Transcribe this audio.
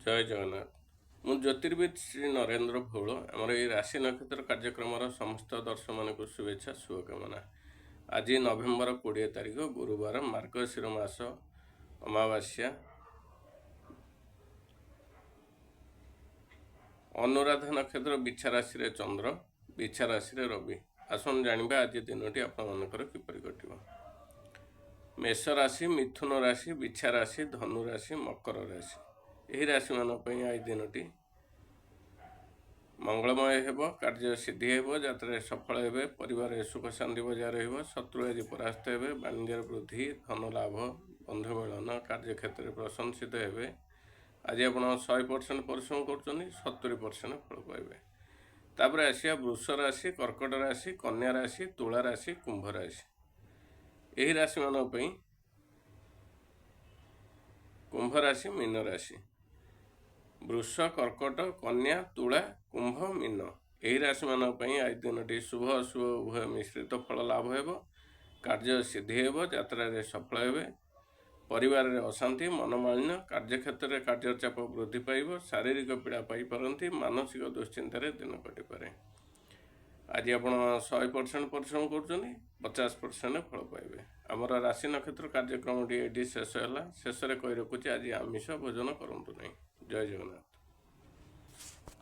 ଜୟ ଜଗନ୍ନାଥ। ମୁଁ ଜ୍ୟୋତିର୍ବିଦ ଶ୍ରୀ ନରେନ୍ଦ୍ର ଭୋଳ। ଆମର ଏହି ରାଶି ନକ୍ଷତ୍ର କାର୍ଯ୍ୟକ୍ରମର ସମସ୍ତ ଦର୍ଶକମାନଙ୍କୁ ଶୁଭେଚ୍ଛା ଶୁଭକାମନା। ଆଜି ନଭେମ୍ବର 20 ତାରିଖ ଗୁରୁବାର, ମାର୍ଗଶିର ମାସ ଅମାବାସ୍ୟା। ଅନୁରାଧା ନକ୍ଷତ୍ର ବିଛା ରାଶିରେ ଚନ୍ଦ୍ର, ବିଛା ରାଶିରେ ରବି। ଆସନ୍ତୁ ଜାଣିବା ଆଜି ଦିନଟି ଆପଣମାନଙ୍କର କିପରି କଟିବ। ମେଷ ରାଶି, ମିଥୁନ ରାଶି, ବିଛା ରାଶି, ଧନୁ ରାଶି, ମକର ରାଶି, ଏହି ରାଶିମାନଙ୍କ ପାଇଁ ଆଜି ଦିନଟି ମଙ୍ଗଳମୟ ହେବ। କାର୍ଯ୍ୟ ସିଦ୍ଧି ହେବ, ଯାତ୍ରାରେ ସଫଳ ହେବେ, ପରିବାରରେ ସୁଖ ଶାନ୍ତି ବଜାୟ ରହିବ, ଶତ୍ରୁ ଆଜି ପରାସ୍ତ ହେବେ, ବାଣିଜ୍ୟର ବୃଦ୍ଧି, ଧନ ଲାଭ, ବନ୍ଧୁ ମିଳନ, କାର୍ଯ୍ୟକ୍ଷେତ୍ରରେ ପ୍ରଶଂସିତ ହେବେ। ଆଜି ଆପଣ 100% ପରିଶ୍ରମ କରୁଛନ୍ତି, 70% ଫଳ ପାଇବେ। ତାପରେ ଆସିବା ବୃଷ ରାଶି, କର୍କଟ ରାଶି, କନ୍ୟା ରାଶି, ତୁଳା ରାଶି, କୁମ୍ଭ ରାଶି। ଏହି ରାଶିମାନଙ୍କ ପାଇଁ କୁମ୍ଭ ରାଶି, ମୀନ ରାଶି, ବୃଷ, କର୍କଟ, କନ୍ୟା, ତୁଳା, କୁମ୍ଭ, ମୀନ, ଏହି ରାଶିମାନଙ୍କ ପାଇଁ ଆଜି ଦିନଟି ଶୁଭ ଅଶୁଭ ଉଭୟ ମିଶ୍ରିତ ଫଳ ଲାଭ ହେବ। କାର୍ଯ୍ୟ ସିଦ୍ଧି ହେବ, ଯାତ୍ରାରେ ସଫଳ ହେବେ, ପରିବାରରେ ଅଶାନ୍ତି, ମନମାଳିନ୍ୟ, କାର୍ଯ୍ୟକ୍ଷେତ୍ରରେ କାର୍ଯ୍ୟଚାପ ବୃଦ୍ଧି ପାଇବ, ଶାରୀରିକ ପୀଡ଼ା ପାଇପାରନ୍ତି, ମାନସିକ ଦୁଶ୍ଚିନ୍ତାରେ ଦିନ କଟିପାରେ। ଆଜି ଆପଣ 100% ପରିଶ୍ରମ କରୁଛନ୍ତି, 50% ଫଳ ପାଇବେ। ଆମର ରାଶି ନକ୍ଷତ୍ର କାର୍ଯ୍ୟକ୍ରମଟି ଏଠି ଶେଷ ହେଲା। ଶେଷରେ କହି ରଖୁଛି, ଆଜି ଆମିଷ ଭୋଜନ କରନ୍ତୁ ନାହିଁ। ଜୟ ଜଗନ୍ନାଥ।